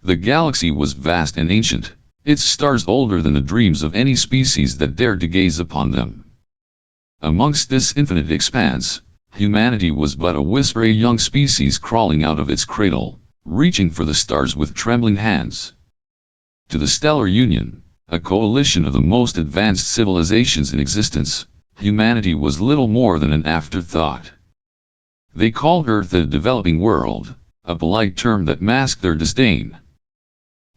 The galaxy was vast and ancient, its stars older than the dreams of any species that dared to gaze upon them. Amongst this infinite expanse, humanity was but a whisper, a young species crawling out of its cradle, reaching for the stars with trembling hands. To the Stellar Union, a coalition of the most advanced civilizations in existence, humanity was little more than an afterthought. They called Earth a developing world, a polite term that masked their disdain.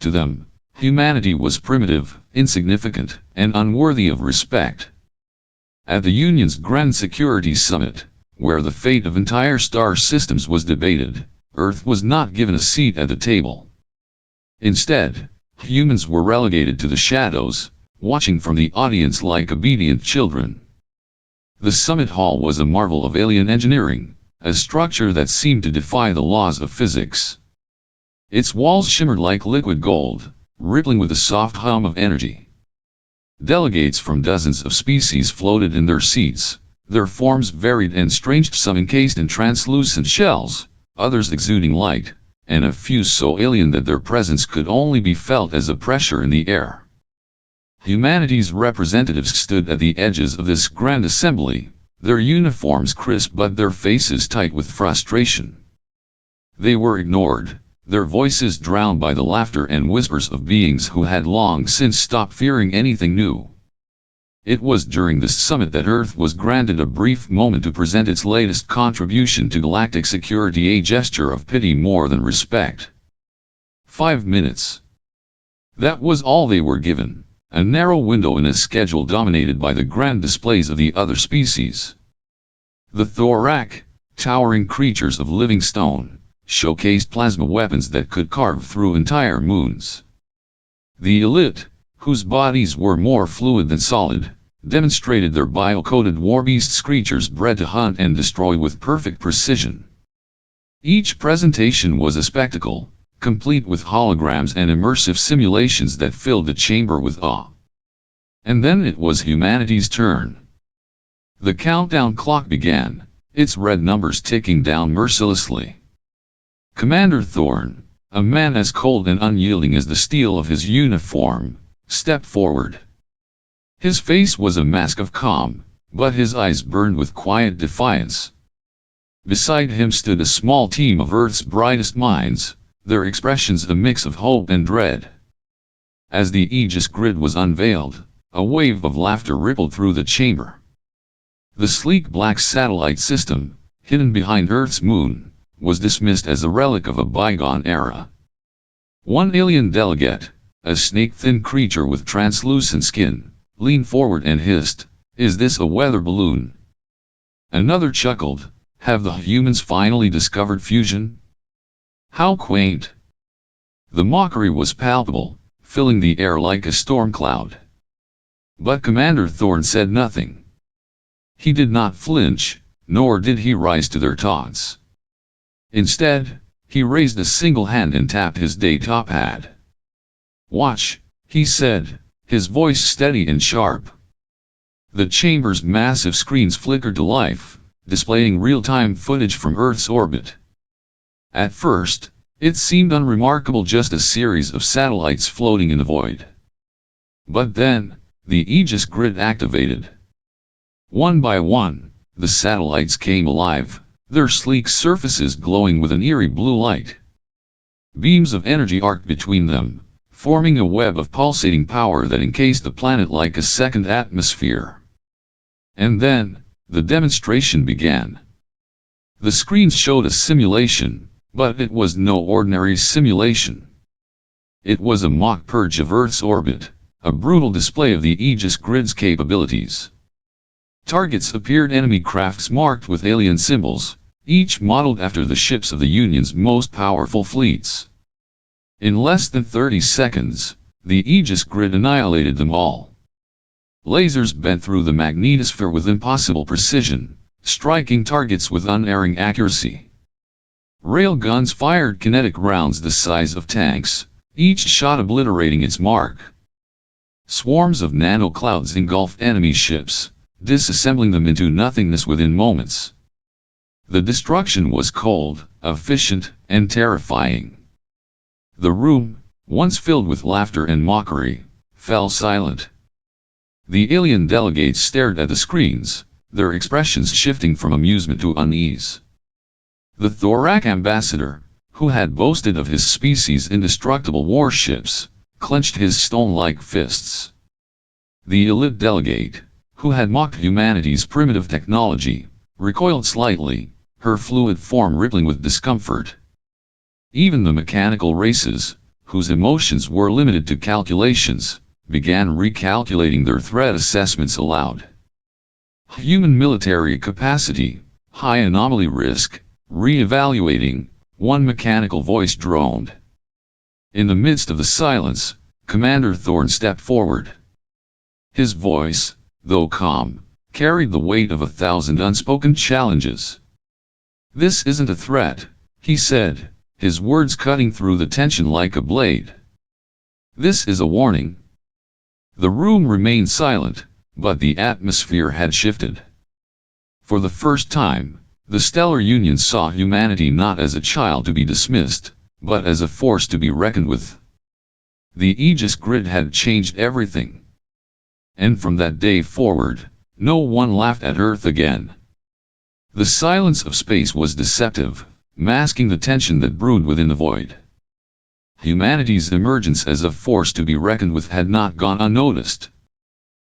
To them, humanity was primitive, insignificant, and unworthy of respect. At the Union's Grand Security Summit, where the fate of entire star systems was debated, Earth was not given a seat at the table. Instead, humans were relegated to the shadows, watching from the audience like obedient children. The summit hall was a marvel of alien engineering, a structure that seemed to defy the laws of physics. Its walls shimmered like liquid gold, rippling with a soft hum of energy. Delegates from dozens of species floated in their seats, their forms varied and strange, some encased in translucent shells, others exuding light, and a few so alien that their presence could only be felt as a pressure in the air. Humanity's representatives stood at the edges of this grand assembly, their uniforms crisp but their faces tight with frustration. They were ignored, their voices drowned by the laughter and whispers of beings who had long since stopped fearing anything new. It was during this summit that Earth was granted a brief moment to present its latest contribution to galactic security, a gesture of pity more than respect. 5 minutes. That was all they were given, a narrow window in a schedule dominated by the grand displays of the other species. The Thorak, towering creatures of living stone, showcased plasma weapons that could carve through entire moons. The elite, whose bodies were more fluid than solid, demonstrated their bio-coded war beasts, creatures bred to hunt and destroy with perfect precision. Each presentation was a spectacle, complete with holograms and immersive simulations that filled the chamber with awe. And then it was humanity's turn. The countdown clock began, its red numbers ticking down mercilessly. Commander Thorne, a man as cold and unyielding as the steel of his uniform, stepped forward. His face was a mask of calm, but his eyes burned with quiet defiance. Beside him stood a small team of Earth's brightest minds, their expressions a mix of hope and dread. As the Aegis grid was unveiled, a wave of laughter rippled through the chamber. The sleek black satellite system, hidden behind Earth's moon, was dismissed as a relic of a bygone era. One alien delegate, a snake-thin creature with translucent skin, leaned forward and hissed, "Is this a weather balloon?" Another chuckled, "Have the humans finally discovered fusion? How quaint." The mockery was palpable, filling the air like a storm cloud. But Commander Thorne said nothing. He did not flinch, nor did he rise to their taunts. Instead, he raised a single hand and tapped his data pad. "Watch," he said, his voice steady and sharp. The chamber's massive screens flickered to life, displaying real-time footage from Earth's orbit. At first, it seemed unremarkable, just a series of satellites floating in the void. But then, the Aegis grid activated. One by one, the satellites came alive, their sleek surfaces glowing with an eerie blue light. Beams of energy arced between them, forming a web of pulsating power that encased the planet like a second atmosphere. And then, the demonstration began. The screens showed a simulation, but it was no ordinary simulation. It was a mock purge of Earth's orbit, a brutal display of the Aegis grid's capabilities. Targets appeared, enemy crafts marked with alien symbols, each modeled after the ships of the Union's most powerful fleets. In less than 30 seconds, the Aegis grid annihilated them all. Lasers bent through the magnetosphere with impossible precision, striking targets with unerring accuracy. Railguns fired kinetic rounds the size of tanks, each shot obliterating its mark. Swarms of nanoclouds engulfed enemy ships, disassembling them into nothingness within moments. The destruction was cold, efficient, and terrifying. The room, once filled with laughter and mockery, fell silent. The alien delegates stared at the screens, their expressions shifting from amusement to unease. The Thorak ambassador, who had boasted of his species' indestructible warships, clenched his stone-like fists. The elite delegate, who had mocked humanity's primitive technology, recoiled slightly, her fluid form rippling with discomfort. Even the mechanical races, whose emotions were limited to calculations, began recalculating their threat assessments aloud. Human military capacity, high anomaly risk, re-evaluating, one mechanical voice droned. In the midst of the silence, Commander Thorn stepped forward. His voice, though calm, carried the weight of 1,000 unspoken challenges. "This isn't a threat," he said, his words cutting through the tension like a blade. "This is a warning." The room remained silent, but the atmosphere had shifted. For the first time, the Stellar Union saw humanity not as a child to be dismissed, but as a force to be reckoned with. The Aegis grid had changed everything. And from that day forward, no one laughed at Earth again. The silence of space was deceptive, masking the tension that brewed within the void. Humanity's emergence as a force to be reckoned with had not gone unnoticed.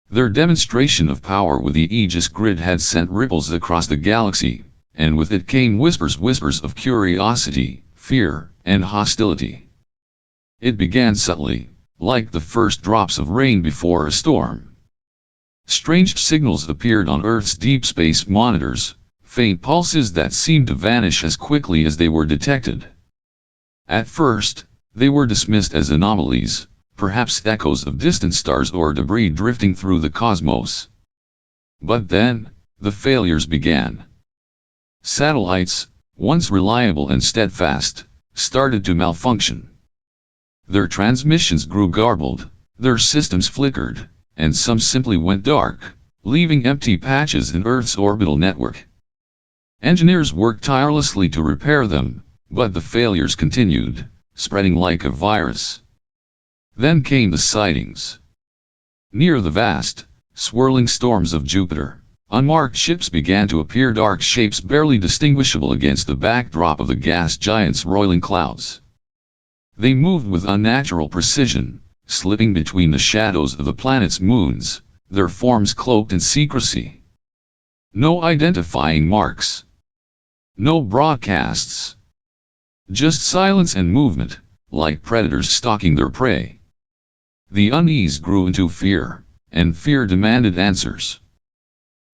Their demonstration of power with the Aegis grid had sent ripples across the galaxy, and with it came whispers of curiosity, fear, and hostility. It began subtly, like the first drops of rain before a storm. Strange signals appeared on Earth's deep space monitors, faint pulses that seemed to vanish as quickly as they were detected. At first, they were dismissed as anomalies, perhaps echoes of distant stars or debris drifting through the cosmos. But then, the failures began. Satellites, once reliable and steadfast, started to malfunction. Their transmissions grew garbled, their systems flickered, and some simply went dark, leaving empty patches in Earth's orbital network. Engineers worked tirelessly to repair them, but the failures continued, spreading like a virus. Then came the sightings. Near the vast, swirling storms of Jupiter, unmarked ships began to appear, dark shapes barely distinguishable against the backdrop of the gas giants' roiling clouds. They moved with unnatural precision, slipping between the shadows of the planet's moons, their forms cloaked in secrecy. No identifying marks. No broadcasts. Just silence and movement, like predators stalking their prey. The unease grew into fear, and fear demanded answers.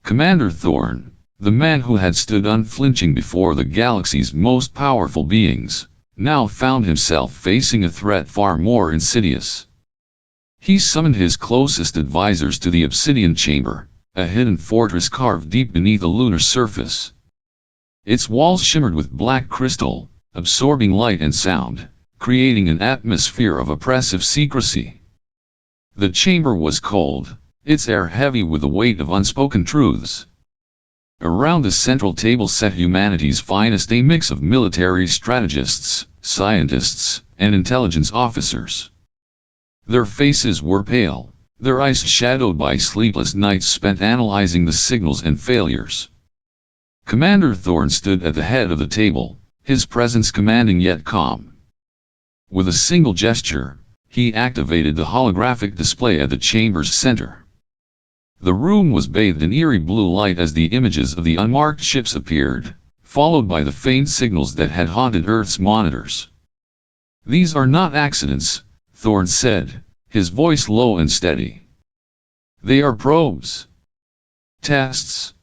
Commander Thorn, the man who had stood unflinching before the galaxy's most powerful beings, now found himself facing a threat far more insidious. He summoned his closest advisors to the Obsidian Chamber, a hidden fortress carved deep beneath the lunar surface. Its walls shimmered with black crystal, absorbing light and sound, creating an atmosphere of oppressive secrecy. The chamber was cold, its air heavy with the weight of unspoken truths. Around the central table sat humanity's finest, a mix of military strategists, scientists, and intelligence officers. Their faces were pale, their eyes shadowed by sleepless nights spent analyzing the signals and failures. Commander Thorn stood at the head of the table, his presence commanding yet calm. With a single gesture, he activated the holographic display at the chamber's center. The room was bathed in eerie blue light as the images of the unmarked ships appeared, followed by the faint signals that had haunted Earth's monitors. "These are not accidents," Thorn said, his voice low and steady. "They are probes. Tests.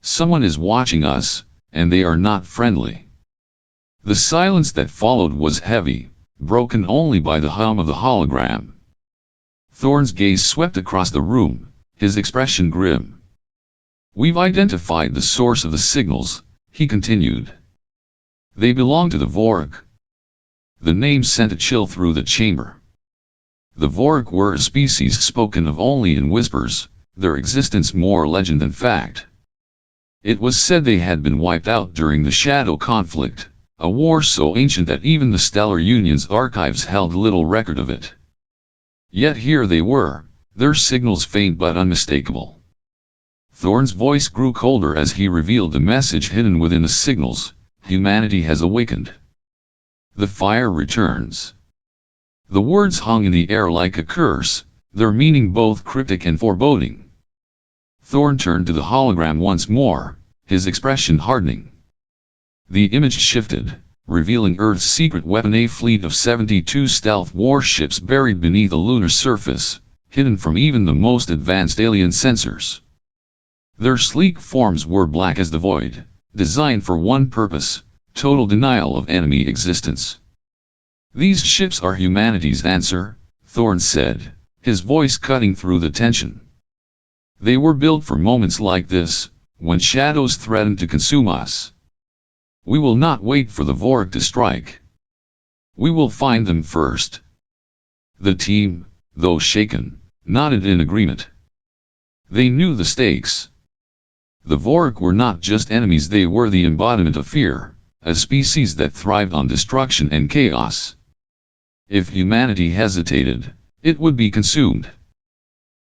Someone is watching us, and they are not friendly." The silence that followed was heavy, broken only by the hum of the hologram. Thorn's gaze swept across the room, his expression grim. "We've identified the source of the signals," he continued. "They belong to the Vork." The name sent a chill through the chamber. The Vork were a species spoken of only in whispers, their existence more legend than fact. It was said they had been wiped out during the Shadow conflict, a war so ancient that even the Stellar Union's archives held little record of it. Yet here they were, their signals faint but unmistakable. Thorn's voice grew colder as he revealed the message hidden within the signals: humanity has awakened. The fire returns. The words hung in the air like a curse, their meaning both cryptic and foreboding. Thorn turned to the hologram once more, his expression hardening. The image shifted, revealing Earth's secret weapon, a fleet of 72 stealth warships buried beneath the lunar surface, hidden from even the most advanced alien sensors. Their sleek forms were black as the void, designed for one purpose: total denial of enemy existence. "These ships are humanity's answer," Thorn said, his voice cutting through the tension. "They were built for moments like this, when shadows threaten to consume us. We will not wait for the Vork to strike. We will find them first." The team, though shaken, nodded in agreement. They knew the stakes. The Vork were not just enemies, they were the embodiment of fear, a species that thrived on destruction and chaos. If humanity hesitated, it would be consumed.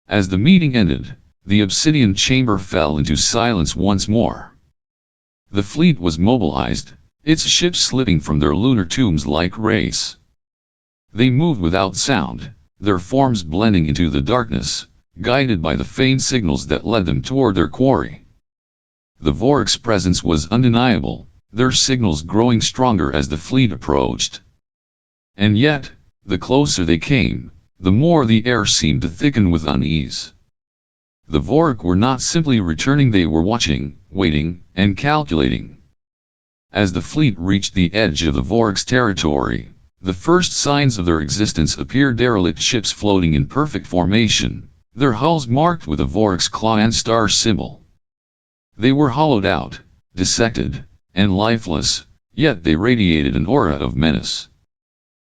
As the meeting ended, the obsidian chamber fell into silence once more. The fleet was mobilized, its ships slipping from their lunar tombs like wraiths. They moved without sound, their forms blending into the darkness, guided by the faint signals that led them toward their quarry. The Vork's presence was undeniable, their signals growing stronger as the fleet approached. And yet, the closer they came, the more the air seemed to thicken with unease. The Vork were not simply returning, they were watching, waiting, and calculating. As the fleet reached the edge of the Vork's territory, the first signs of their existence appeared: derelict ships floating in perfect formation, their hulls marked with the Vork's claw and star symbol. They were hollowed out, dissected, and lifeless, yet they radiated an aura of menace.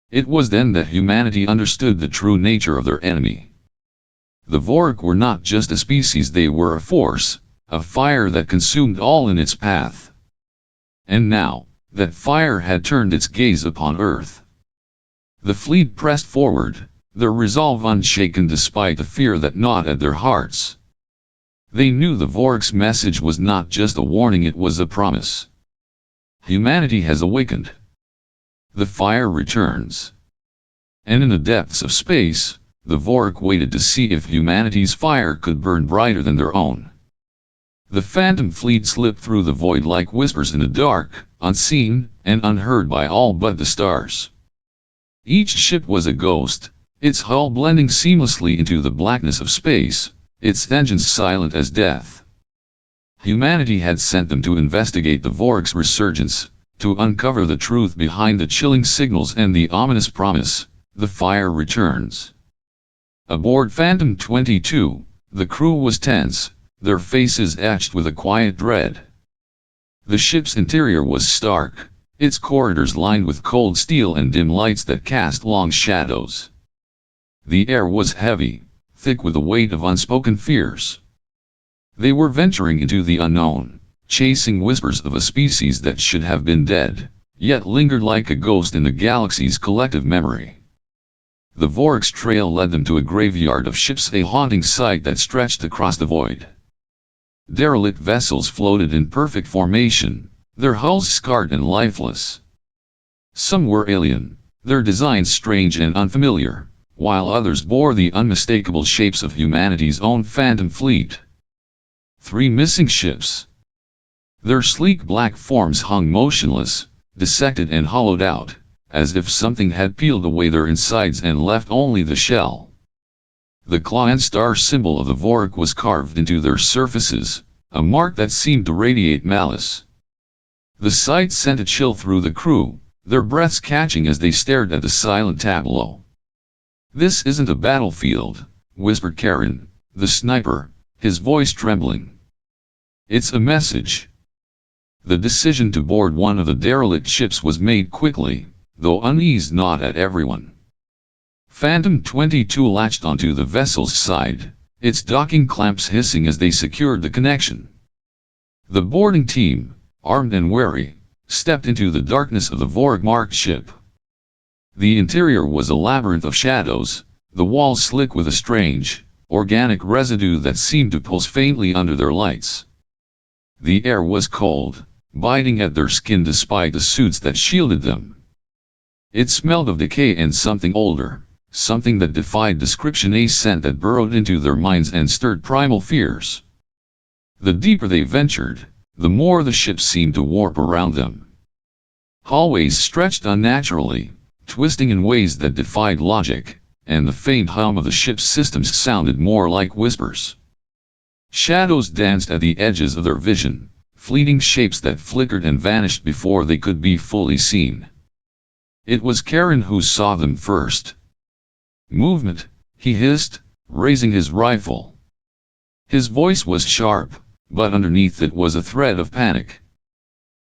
It was then that humanity understood the true nature of their enemy. The Vork were not just a species, they were a force, a fire that consumed all in its path. And now, that fire had turned its gaze upon Earth. The fleet pressed forward, their resolve unshaken despite the fear that gnawed at their hearts. They knew the Vork's message was not just a warning, it was a promise. Humanity has awakened. The fire returns. And in the depths of space, the Vork waited to see if humanity's fire could burn brighter than their own. The phantom fleet slipped through the void like whispers in the dark, unseen and unheard by all but the stars. Each ship was a ghost, its hull blending seamlessly into the blackness of space, its engines silent as death. Humanity had sent them to investigate the Vork's resurgence, to uncover the truth behind the chilling signals and the ominous promise: the fire returns. Aboard Phantom 22, the crew was tense, their faces etched with a quiet dread. The ship's interior was stark, its corridors lined with cold steel and dim lights that cast long shadows. The air was heavy, thick with the weight of unspoken fears. They were venturing into the unknown, chasing whispers of a species that should have been dead, yet lingered like a ghost in the galaxy's collective memory. The Vork's trail led them to a graveyard of ships, a haunting sight that stretched across the void. Derelict vessels floated in perfect formation, their hulls scarred and lifeless. Some were alien, their designs strange and unfamiliar, while others bore the unmistakable shapes of humanity's own phantom fleet. 3 missing ships. Their sleek black forms hung motionless, dissected and hollowed out, as if something had peeled away their insides and left only the shell. The claw and star symbol of the Vork was carved into their surfaces, a mark that seemed to radiate malice. The sight sent a chill through the crew, their breaths catching as they stared at the silent tableau. "This isn't a battlefield," whispered Karen, the sniper, his voice trembling. "It's a message." The decision to board one of the derelict ships was made quickly, though unease gnawed at everyone. Phantom 22 latched onto the vessel's side, its docking clamps hissing as they secured the connection. The boarding team, armed and wary, stepped into the darkness of the Vorg-marked ship. The interior was a labyrinth of shadows, the walls slick with a strange, organic residue that seemed to pulse faintly under their lights. The air was cold, biting at their skin despite the suits that shielded them. It smelled of decay and something older, something that defied description, a scent that burrowed into their minds and stirred primal fears. The deeper they ventured, the more the ship seemed to warp around them. Hallways stretched unnaturally, twisting in ways that defied logic, and the faint hum of the ship's systems sounded more like whispers. Shadows danced at the edges of their vision, fleeting shapes that flickered and vanished before they could be fully seen. It was Karen who saw them first. "Movement," he hissed, raising his rifle. His voice was sharp, but underneath it was a thread of panic.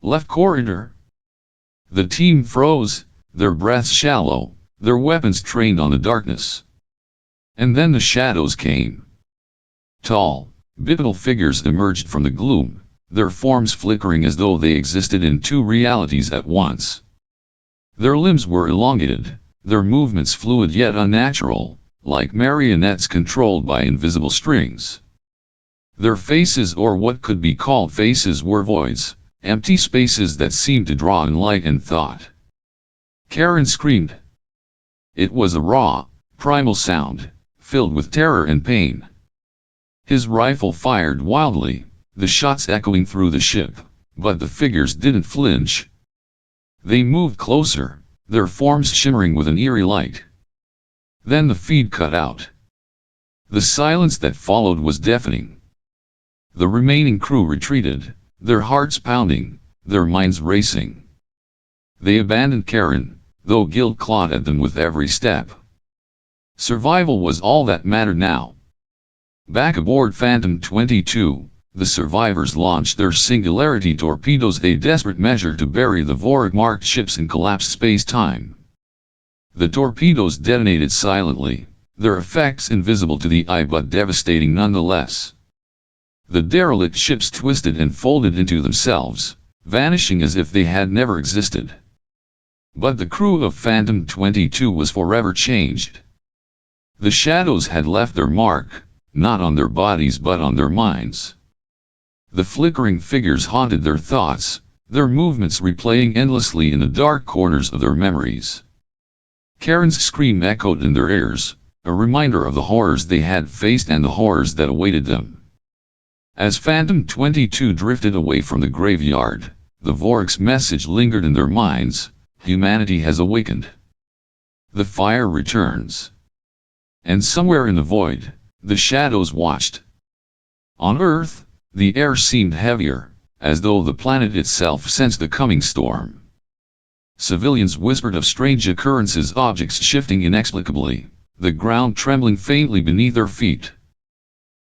"Left corridor." The team froze, their breaths shallow, their weapons trained on the darkness. And then the shadows came. Tall, bipedal figures emerged from the gloom, their forms flickering as though they existed in two realities at once. Their limbs were elongated, their movements fluid yet unnatural, like marionettes controlled by invisible strings. Their faces, or what could be called faces, were voids, empty spaces that seemed to draw in light and thought. Karen screamed. It was a raw, primal sound, filled with terror and pain. His rifle fired wildly, the shots echoing through the ship, but the figures didn't flinch. They moved closer, their forms shimmering with an eerie light. Then the feed cut out. The silence that followed was deafening. The remaining crew retreated, their hearts pounding, their minds racing. They abandoned Karen, though guilt clawed at them with every step. Survival was all that mattered now. Back aboard Phantom 22, the survivors launched their singularity torpedoes, a desperate measure to bury the Vorg-marked ships in collapsed space-time. The torpedoes detonated silently, their effects invisible to the eye but devastating nonetheless. The derelict ships twisted and folded into themselves, vanishing as if they had never existed. But the crew of Phantom 22 was forever changed. The shadows had left their mark, not on their bodies but on their minds. The flickering figures haunted their thoughts, their movements replaying endlessly in the dark corners of their memories. Karen's scream echoed in their ears, a reminder of the horrors they had faced and the horrors that awaited them. As Phantom 22 drifted away from the graveyard, the Vorg's message lingered in their minds: humanity has awakened. The fire returns. And somewhere in the void, the shadows watched. On Earth, the air seemed heavier, as though the planet itself sensed the coming storm. Civilians whispered of strange occurrences, objects shifting inexplicably, the ground trembling faintly beneath their feet.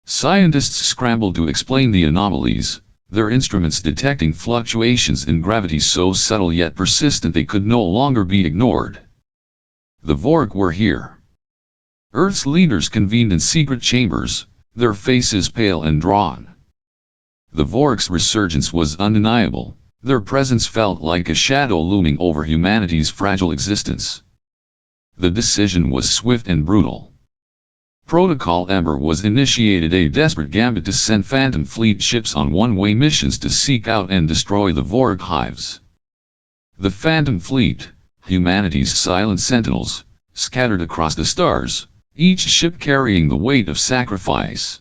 Scientists scrambled to explain the anomalies, their instruments detecting fluctuations in gravity so subtle yet persistent they could no longer be ignored. The Vorg were here. Earth's leaders convened in secret chambers, their faces pale and drawn. The Vorg's resurgence was undeniable, their presence felt like a shadow looming over humanity's fragile existence. The decision was swift and brutal. Protocol Ember was initiated, a desperate gambit to send Phantom Fleet ships on one-way missions to seek out and destroy the Vorg hives. The Phantom Fleet, humanity's silent sentinels, scattered across the stars, each ship carrying the weight of sacrifice.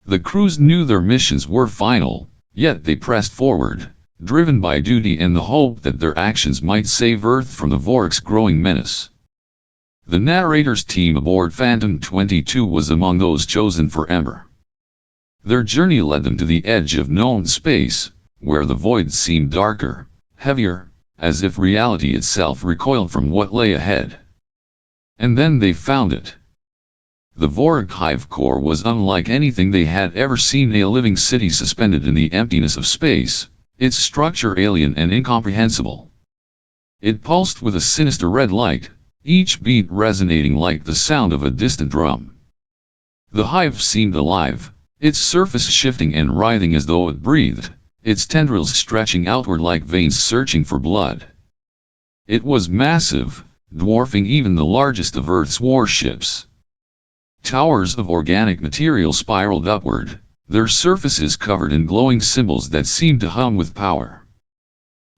The crews knew their missions were final, yet they pressed forward, driven by duty and the hope that their actions might save Earth from the Vorg's growing menace. The narrator's team aboard Phantom 22 was among those chosen for Ember. Their journey led them to the edge of known space, where the void seemed darker, heavier, as if reality itself recoiled from what lay ahead. And then they found it. The Vorg hive core was unlike anything they had ever seen, a living city suspended in the emptiness of space, its structure alien and incomprehensible. It pulsed with a sinister red light, each beat resonating like the sound of a distant drum. The hive seemed alive, its surface shifting and writhing as though it breathed, its tendrils stretching outward like veins searching for blood. It was massive, dwarfing even the largest of Earth's warships. Towers of organic material spiraled upward, their surfaces covered in glowing symbols that seemed to hum with power.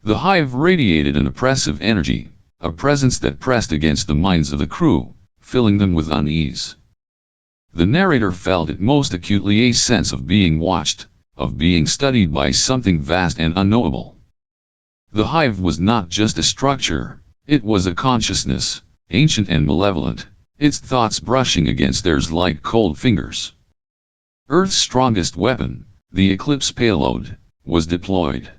The hive radiated an oppressive energy, a presence that pressed against the minds of the crew, filling them with unease. The narrator felt it most acutely, a sense of being watched, of being studied by something vast and unknowable. The hive was not just a structure, it was a consciousness, ancient and malevolent, its thoughts brushing against theirs like cold fingers. Earth's strongest weapon, the Eclipse payload, was deployed.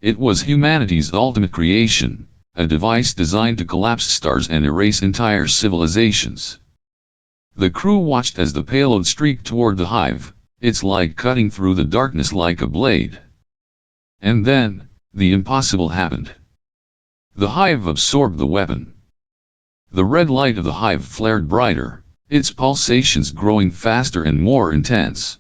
It was humanity's ultimate creation, a device designed to collapse stars and erase entire civilizations. The crew watched as the payload streaked toward the hive, its light cutting through the darkness like a blade. And then, the impossible happened. The hive absorbed the weapon. The red light of the hive flared brighter, its pulsations growing faster and more intense.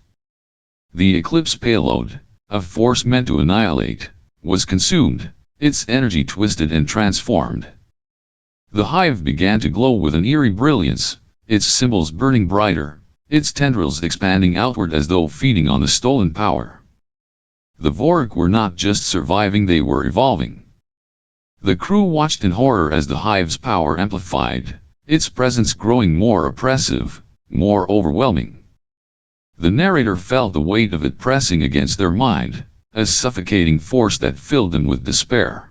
The Eclipse payload, a force meant to annihilate, was consumed, its energy twisted and transformed. The hive began to glow with an eerie brilliance, its symbols burning brighter, its tendrils expanding outward as though feeding on the stolen power. The Vork were not just surviving, they were evolving. The crew watched in horror as the hive's power amplified, its presence growing more oppressive, more overwhelming. The narrator felt the weight of it pressing against their mind, a suffocating force that filled them with despair.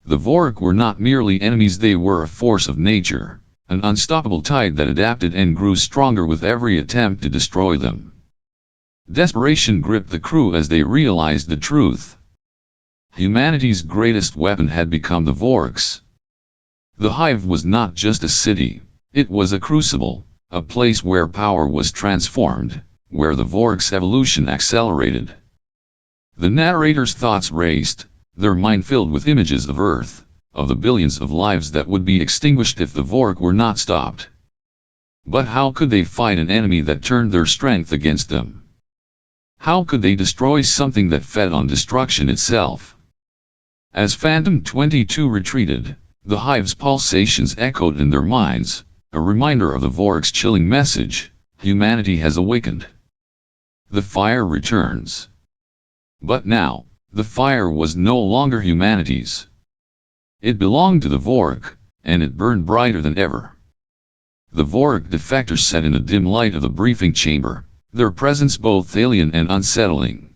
The Vork were not merely enemies, they were a force of nature, an unstoppable tide that adapted and grew stronger with every attempt to destroy them. Desperation gripped the crew as they realized the truth. Humanity's greatest weapon had become the Vorks. The hive was not just a city, it was a crucible, a place where power was transformed, where the Vorks' evolution accelerated. The narrator's thoughts raced, their mind filled with images of Earth, of the billions of lives that would be extinguished if the Vork were not stopped. But how could they fight an enemy that turned their strength against them? How could they destroy something that fed on destruction itself? As Phantom 22 retreated, the hive's pulsations echoed in their minds, a reminder of the Vork's chilling message: humanity has awakened. The fire returns. But now, the fire was no longer humanity's. It belonged to the Vork, and it burned brighter than ever. The Vork defectors sat in the dim light of the briefing chamber, their presence both alien and unsettling.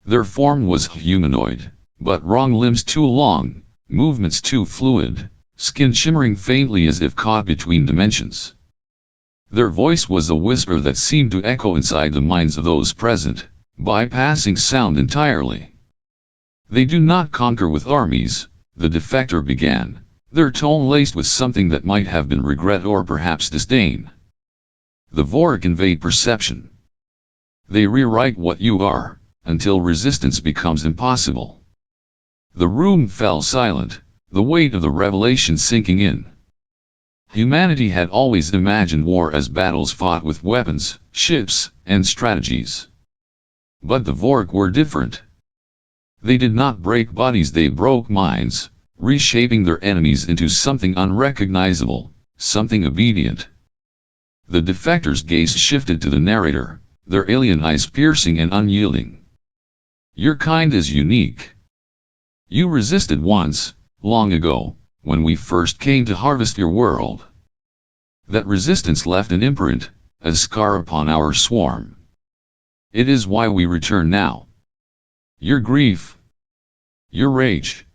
Their form was humanoid, but wrong limbs too long, movements too fluid, skin shimmering faintly as if caught between dimensions. Their voice was a whisper that seemed to echo inside the minds of those present, bypassing sound entirely. They do not conquer with armies, the defector began, their tone laced with something that might have been regret or perhaps disdain. The Vork invade perception. They rewrite what you are, until resistance becomes impossible. The room fell silent, the weight of the revelation sinking in. Humanity had always imagined war as battles fought with weapons, ships, and strategies. But the Vork were different. They did not break bodies, they broke minds, reshaping their enemies into something unrecognizable, something obedient. The defector's gaze shifted to the narrator, their alien eyes piercing and unyielding. Your kind is unique. You resisted once, long ago, when we first came to harvest your world. That resistance left an imprint, a scar upon our swarm. It is why we return now. Your grief, your rage,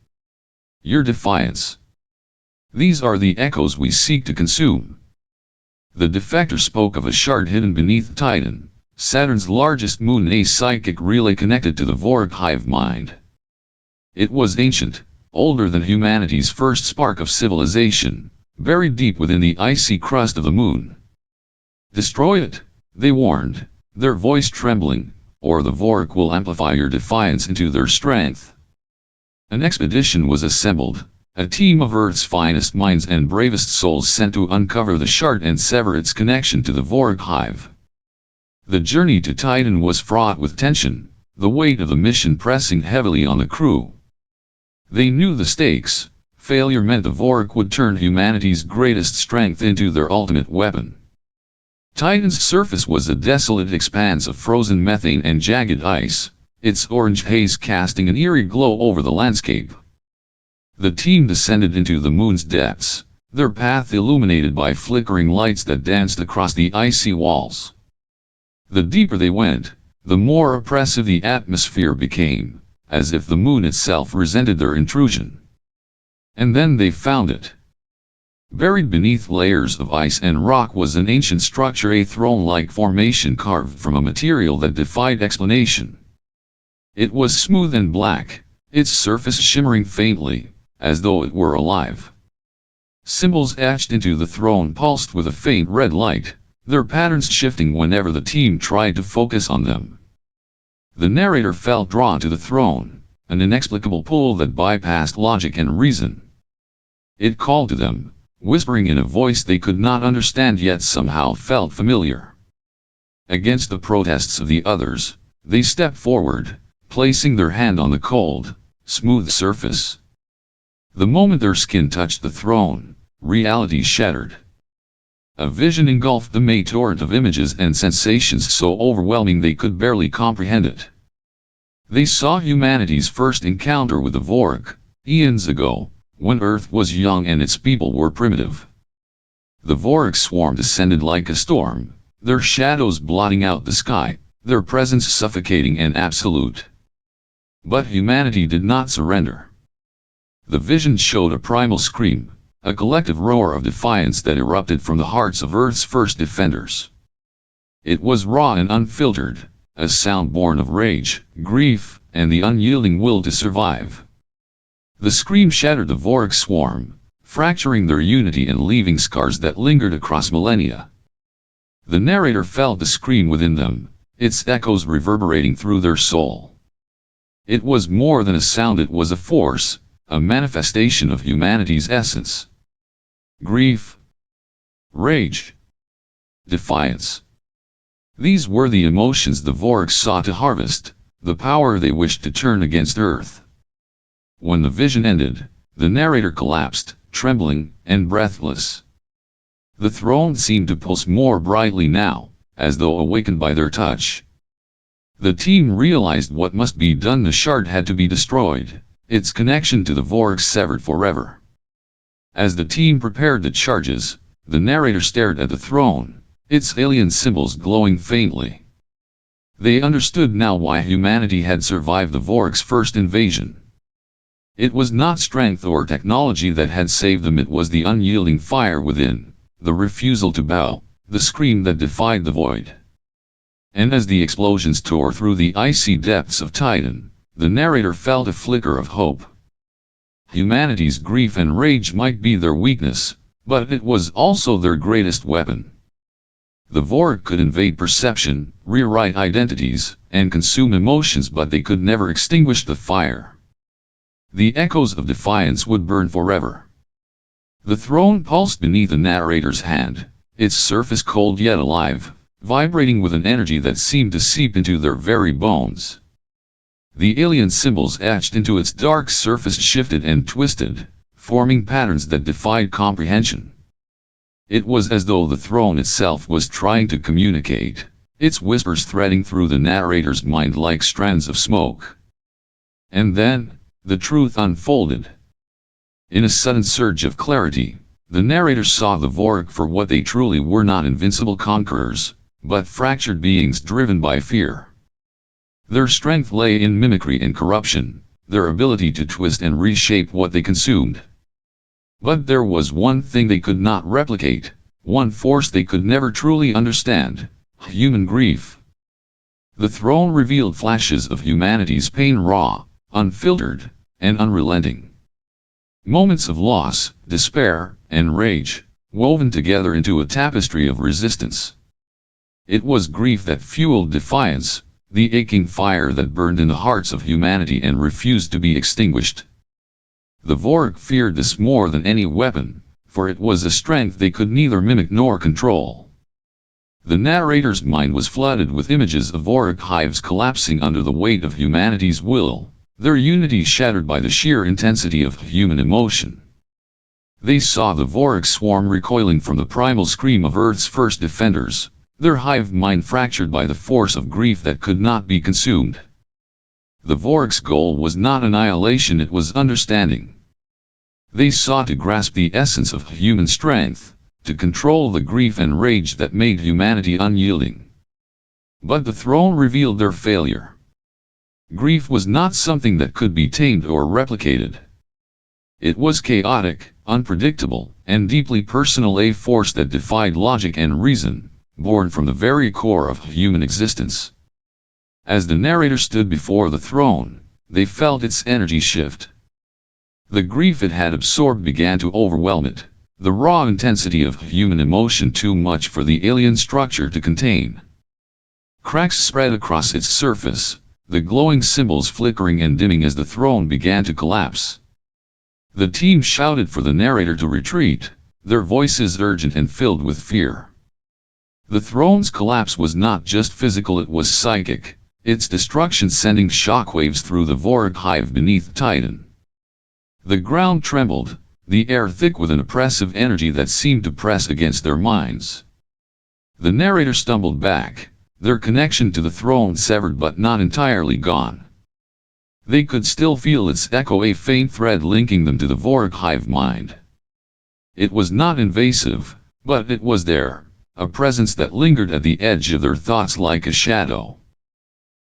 your defiance. These are the echoes we seek to consume. The defector spoke of a shard hidden beneath Titan, Saturn's largest moon, a psychic relay connected to the Vork hive mind. It was ancient, older than humanity's first spark of civilization, buried deep within the icy crust of the moon. Destroy it, they warned, their voice trembling, or the Vork will amplify your defiance into their strength. An expedition was assembled, a team of Earth's finest minds and bravest souls sent to uncover the shard and sever its connection to the Vork hive. The journey to Titan was fraught with tension, the weight of the mission pressing heavily on the crew. They knew the stakes. Failure meant the Vork would turn humanity's greatest strength into their ultimate weapon. Titan's surface was a desolate expanse of frozen methane and jagged ice, its orange haze casting an eerie glow over the landscape. The team descended into the moon's depths, their path illuminated by flickering lights that danced across the icy walls. The deeper they went, the more oppressive the atmosphere became, as if the moon itself resented their intrusion. And then they found it. Buried beneath layers of ice and rock was an ancient structure, a throne-like formation carved from a material that defied explanation. It was smooth and black, its surface shimmering faintly, as though it were alive. Symbols etched into the throne pulsed with a faint red light, their patterns shifting whenever the team tried to focus on them. The narrator felt drawn to the throne, an inexplicable pull that bypassed logic and reason. It called to them, whispering in a voice they could not understand yet somehow felt familiar. Against the protests of the others, they stepped forward, placing their hand on the cold, smooth surface. The moment their skin touched the throne, reality shattered. A vision engulfed them, a torrent of images and sensations so overwhelming they could barely comprehend it. They saw humanity's first encounter with the Vork, eons ago, when Earth was young and its people were primitive. The Vork swarm descended like a storm, their shadows blotting out the sky, their presence suffocating and absolute. But humanity did not surrender. The vision showed a primal scream, a collective roar of defiance that erupted from the hearts of Earth's first defenders. It was raw and unfiltered, a sound born of rage, grief, and the unyielding will to survive. The scream shattered the Vork swarm, fracturing their unity and leaving scars that lingered across millennia. The narrator felt the scream within them, its echoes reverberating through their soul. It was more than a sound, it was a force, a manifestation of humanity's essence. Grief, rage, defiance. These were the emotions the Vork sought to harvest, the power they wished to turn against Earth. When the vision ended, the narrator collapsed, trembling and breathless. The throne seemed to pulse more brightly now, as though awakened by their touch. The team realized what must be done. The shard had to be destroyed, its connection to the Vork severed forever. As the team prepared the charges, the narrator stared at the throne, its alien symbols glowing faintly. They understood now why humanity had survived the Vork's first invasion. It was not strength or technology that had saved them, it was the unyielding fire within, the refusal to bow, the scream that defied the void. And as the explosions tore through the icy depths of Titan, the narrator felt a flicker of hope. Humanity's grief and rage might be their weakness, but it was also their greatest weapon. The Vork could invade perception, rewrite identities, and consume emotions, but they could never extinguish the fire. The echoes of defiance would burn forever. The throne pulsed beneath the narrator's hand, its surface cold yet alive, vibrating with an energy that seemed to seep into their very bones. The alien symbols etched into its dark surface shifted and twisted, forming patterns that defied comprehension. It was as though the throne itself was trying to communicate, its whispers threading through the narrator's mind like strands of smoke. And then, the truth unfolded. In a sudden surge of clarity, the narrator saw the Vork for what they truly were, not invincible conquerors, but fractured beings driven by fear. Their strength lay in mimicry and corruption, their ability to twist and reshape what they consumed. But there was one thing they could not replicate, one force they could never truly understand: human grief. The throne revealed flashes of humanity's pain, raw, unfiltered, and unrelenting. Moments of loss, despair, and rage, woven together into a tapestry of resistance. It was grief that fueled defiance, the aching fire that burned in the hearts of humanity and refused to be extinguished. The Vork feared this more than any weapon, for it was a strength they could neither mimic nor control. The narrator's mind was flooded with images of Vorik hives collapsing under the weight of humanity's will, their unity shattered by the sheer intensity of human emotion. They saw the Vorik swarm recoiling from the primal scream of Earth's first defenders, their hive mind fractured by the force of grief that could not be consumed. The Vorik's goal was not annihilation, it was understanding. They sought to grasp the essence of human strength, to control the grief and rage that made humanity unyielding. But the throne revealed their failure. Grief was not something that could be tamed or replicated. It was chaotic, unpredictable, and deeply personal, a force that defied logic and reason, born from the very core of human existence. As the narrator stood before the throne, they felt its energy shift. The grief it had absorbed began to overwhelm it, the raw intensity of human emotion too much for the alien structure to contain. Cracks spread across its surface, the glowing symbols flickering and dimming as the throne began to collapse. The team shouted for the narrator to retreat, their voices urgent and filled with fear. The throne's collapse was not just physical, it was psychic, its destruction sending shockwaves through the Vorik hive beneath Titan. The ground trembled, the air thick with an oppressive energy that seemed to press against their minds. The narrator stumbled back, their connection to the throne severed but not entirely gone. They could still feel its echo, a faint thread linking them to the Vorik hive mind. It was not invasive, but it was there, a presence that lingered at the edge of their thoughts like a shadow.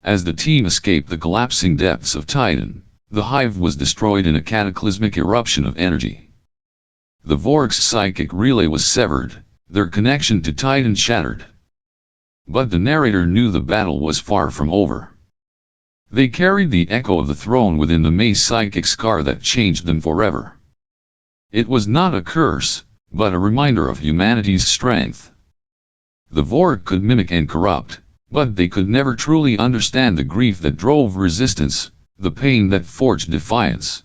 As the team escaped the collapsing depths of Titan, the hive was destroyed in a cataclysmic eruption of energy. The Vorik's psychic relay was severed, their connection to Titan shattered. But the narrator knew the battle was far from over. They carried the echo of the throne within them, a psychic scar that changed them forever. It was not a curse, but a reminder of humanity's strength. The Vorik could mimic and corrupt, but they could never truly understand the grief that drove resistance, the pain that forged defiance.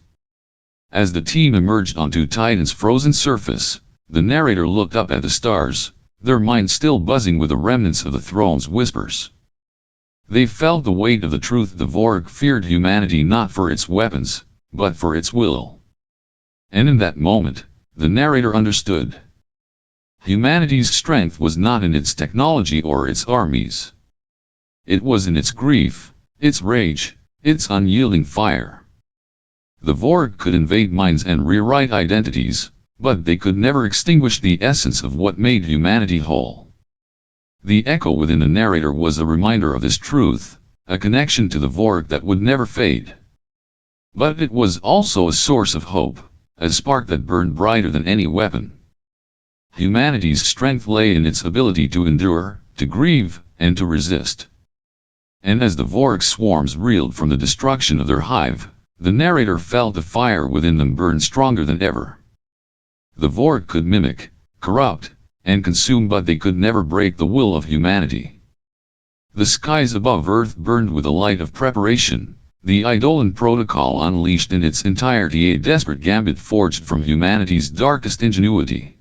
As the team emerged onto Titan's frozen surface, the narrator looked up at the stars, their minds still buzzing with the remnants of the throne's whispers. They felt the weight of the truth: the Vorik feared humanity not for its weapons, but for its will. And in that moment, the narrator understood. Humanity's strength was not in its technology or its armies. It was in its grief, its rage, its unyielding fire. The Vorik could invade minds and rewrite identities, but they could never extinguish the essence of what made humanity whole. The echo within the narrator was a reminder of this truth, a connection to the Vorik that would never fade. But it was also a source of hope, a spark that burned brighter than any weapon. Humanity's strength lay in its ability to endure, to grieve, and to resist. And as the Vorik swarms reeled from the destruction of their hive, the narrator felt the fire within them burn stronger than ever. The Vorik could mimic, corrupt, and consume, but they could never break the will of humanity. The skies above Earth burned with the light of preparation, the Eidolon Protocol unleashed in its entirety, a desperate gambit forged from humanity's darkest ingenuity.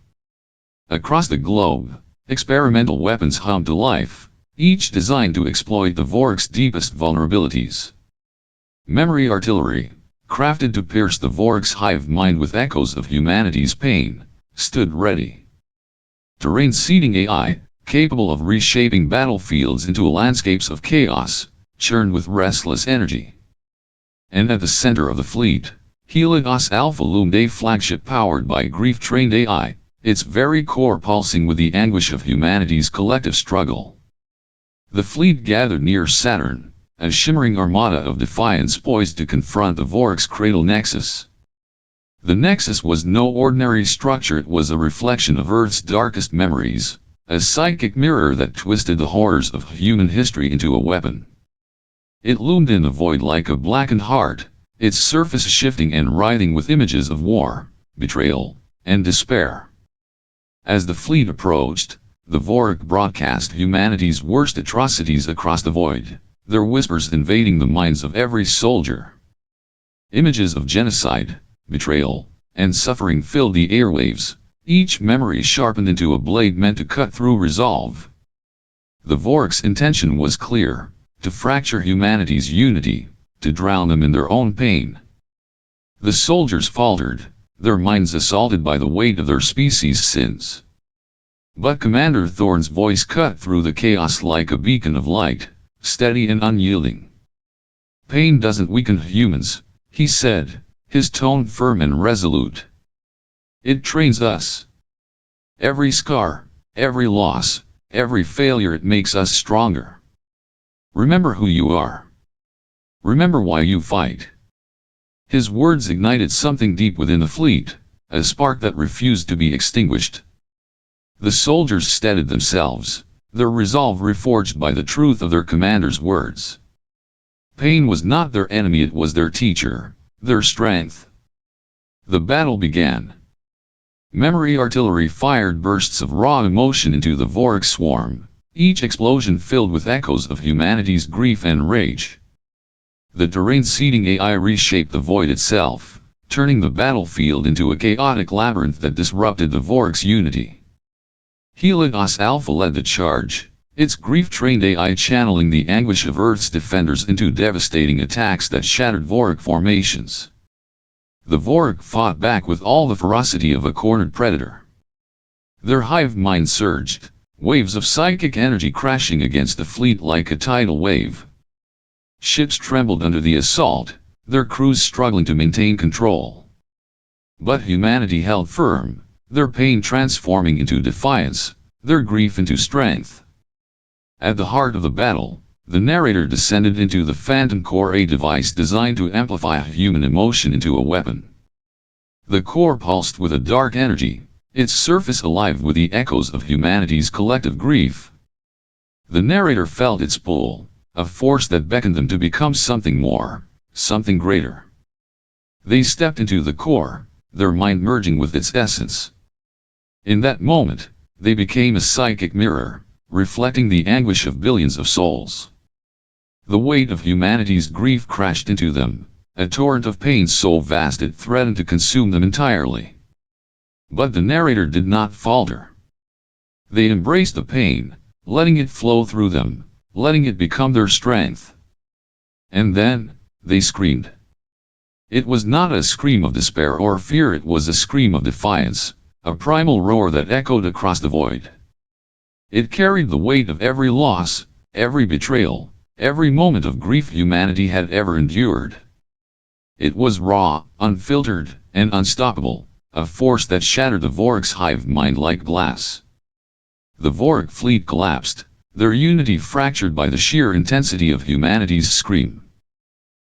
Across the globe, experimental weapons hummed to life, each designed to exploit the Vorik's deepest vulnerabilities. Memory artillery, crafted to pierce the Vorik's hive mind with echoes of humanity's pain, stood ready. Terrain seeding AI, capable of reshaping battlefields into landscapes of chaos, churned with restless energy. And at the center of the fleet, Helios Alpha loomed, a flagship powered by grief-trained AI, its very core pulsing with the anguish of humanity's collective struggle. The fleet gathered near Saturn, a shimmering armada of defiance poised to confront the Vorik's cradle nexus. The nexus was no ordinary structure, it was a reflection of Earth's darkest memories, a psychic mirror that twisted the horrors of human history into a weapon. It loomed in the void like a blackened heart, its surface shifting and writhing with images of war, betrayal, and despair. As the fleet approached, the Vorik broadcast humanity's worst atrocities across the void, their whispers invading the minds of every soldier. Images of genocide, betrayal, and suffering filled the airwaves, each memory sharpened into a blade meant to cut through resolve. The Vork's intention was clear: to fracture humanity's unity, to drown them in their own pain. The soldiers faltered, their minds assaulted by the weight of their species' sins. But Commander Thorne's voice cut through the chaos like a beacon of light, steady and unyielding. "Pain doesn't weaken humans," he said, his tone firm and resolute. "It trains us. Every scar, every loss, every failure, it makes us stronger. Remember who you are. Remember why you fight." His words ignited something deep within the fleet, a spark that refused to be extinguished. The soldiers steadied themselves, their resolve reforged by the truth of their commander's words. Pain was not their enemy, it was their teacher, their strength. The battle began. Memory artillery fired bursts of raw emotion into the Vork swarm, each explosion filled with echoes of humanity's grief and rage. The terrain-seeding AI reshaped the void itself, turning the battlefield into a chaotic labyrinth that disrupted the Vork's unity. Helios Alpha led the charge, its grief-trained AI channeling the anguish of Earth's defenders into devastating attacks that shattered Vork formations. The Vork fought back with all the ferocity of a cornered predator. Their hive mind surged, waves of psychic energy crashing against the fleet like a tidal wave. Ships trembled under the assault, their crews struggling to maintain control. But humanity held firm, their pain transforming into defiance, their grief into strength. At the heart of the battle, the narrator descended into the Phantom Core, a device designed to amplify human emotion into a weapon. The core pulsed with a dark energy, its surface alive with the echoes of humanity's collective grief. The narrator felt its pull, a force that beckoned them to become something more, something greater. They stepped into the core, their mind merging with its essence. In that moment, they became a psychic mirror, reflecting the anguish of billions of souls. The weight of humanity's grief crashed into them, a torrent of pain so vast it threatened to consume them entirely. But the narrator did not falter. They embraced the pain, letting it flow through them, letting it become their strength. And then, they screamed. It was not a scream of despair or fear, it was a scream of defiance, a primal roar that echoed across the void. It carried the weight of every loss, every betrayal, every moment of grief humanity had ever endured. It was raw, unfiltered, and unstoppable, a force that shattered the Vork's hive mind like glass. The Vork fleet collapsed, their unity fractured by the sheer intensity of humanity's scream.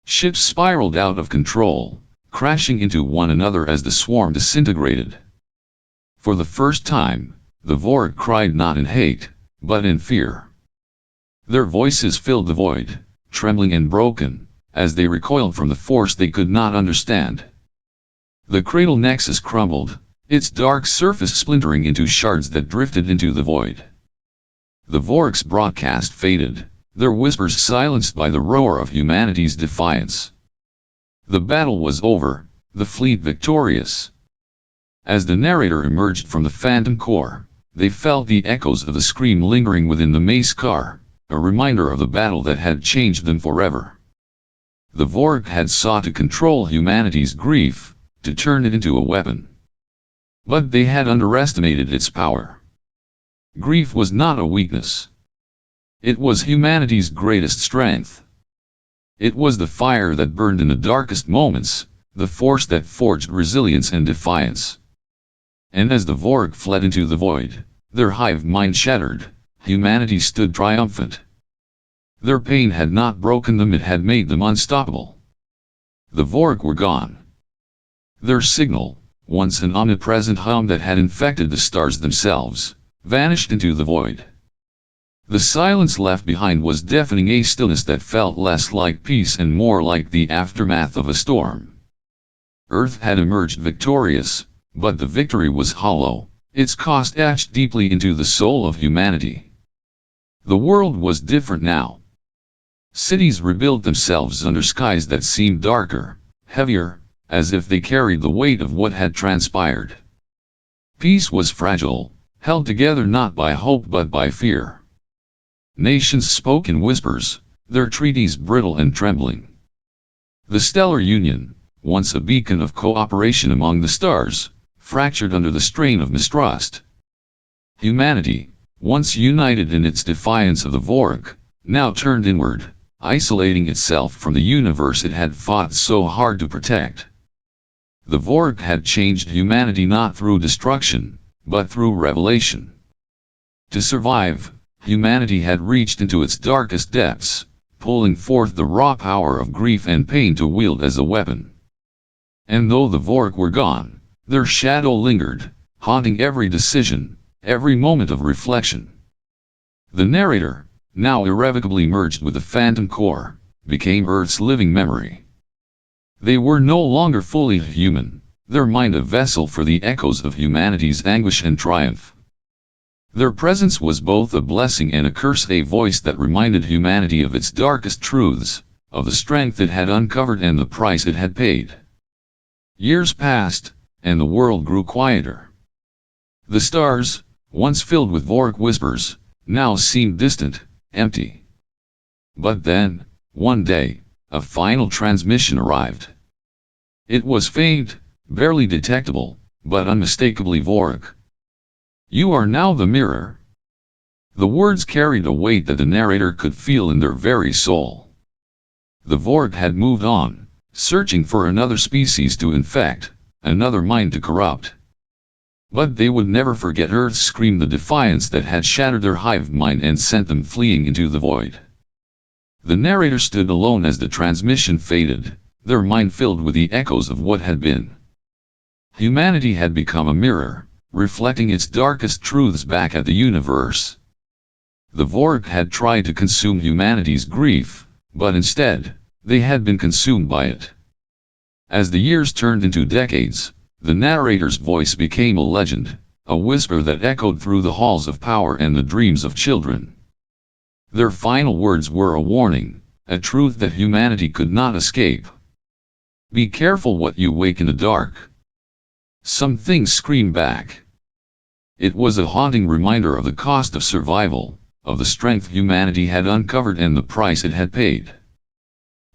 Ships spiraled out of control, crashing into one another as the swarm disintegrated. For the first time, the Vork cried not in hate, but in fear. Their voices filled the void, trembling and broken, as they recoiled from the force they could not understand. The cradle nexus crumbled, its dark surface splintering into shards that drifted into the void. The Vork's broadcast faded, their whispers silenced by the roar of humanity's defiance. The battle was over, the fleet victorious. As the narrator emerged from the Phantom Core, they felt the echoes of the scream lingering within the mace car, a reminder of the battle that had changed them forever. The Vork had sought to control humanity's grief, to turn it into a weapon. But they had underestimated its power. Grief was not a weakness. It was humanity's greatest strength. It was the fire that burned in the darkest moments, the force that forged resilience and defiance. And as the Vork fled into the void, their hive mind shattered, humanity stood triumphant. Their pain had not broken them, it had made them unstoppable. The Vork were gone. Their signal, once an omnipresent hum that had infected the stars themselves, vanished into the void. The silence left behind was deafening, a stillness that felt less like peace and more like the aftermath of a storm. Earth had emerged victorious, but the victory was hollow, its cost etched deeply into the soul of humanity. The world was different now. Cities rebuilt themselves under skies that seemed darker, heavier, as if they carried the weight of what had transpired. Peace was fragile, held together not by hope but by fear. Nations spoke in whispers, their treaties brittle and trembling. The stellar union, once a beacon of cooperation among the stars, fractured under the strain of mistrust. Humanity, once united in its defiance of the Vork, now turned inward, isolating itself from the universe it had fought so hard to protect. The Vork had changed humanity not through destruction, but through revelation. To survive, humanity had reached into its darkest depths, pulling forth the raw power of grief and pain to wield as a weapon. And though the Vork were gone, their shadow lingered, haunting every decision, every moment of reflection. The narrator, now irrevocably merged with the Phantom Core, became Earth's living memory. They were no longer fully human, their mind a vessel for the echoes of humanity's anguish and triumph. Their presence was both a blessing and a curse, a voice that reminded humanity of its darkest truths, of the strength it had uncovered and the price it had paid. Years passed, and the world grew quieter. The stars, once filled with Vork whispers, now seemed distant, empty. But then, one day, a final transmission arrived. It was faint, barely detectable, but unmistakably Vork. "You are now the mirror." The words carried a weight that the narrator could feel in their very soul. The Vork had moved on, searching for another species to infect, another mind to corrupt. But they would never forget Earth's scream, the defiance that had shattered their hive mind and sent them fleeing into the void. The narrator stood alone as the transmission faded, their mind filled with the echoes of what had been. Humanity had become a mirror, reflecting its darkest truths back at the universe. The Vork had tried to consume humanity's grief, but instead, they had been consumed by it. As the years turned into decades, the narrator's voice became a legend, a whisper that echoed through the halls of power and the dreams of children. Their final words were a warning, a truth that humanity could not escape. "Be careful what you wake in the dark." Some things screamed back. It was a haunting reminder of the cost of survival, of the strength humanity had uncovered and the price it had paid.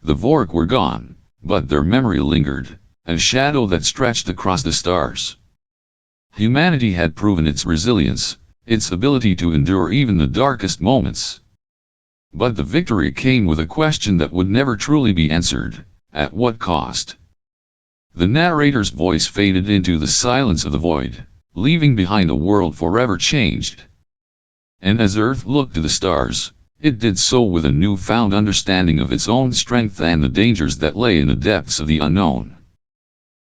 The Vork were gone, but their memory lingered, a shadow that stretched across the stars. Humanity had proven its resilience, its ability to endure even the darkest moments. But the victory came with a question that would never truly be answered: at what cost? The narrator's voice faded into the silence of the void, leaving behind a world forever changed. And as Earth looked to the stars, it did so with a newfound understanding of its own strength and the dangers that lay in the depths of the unknown.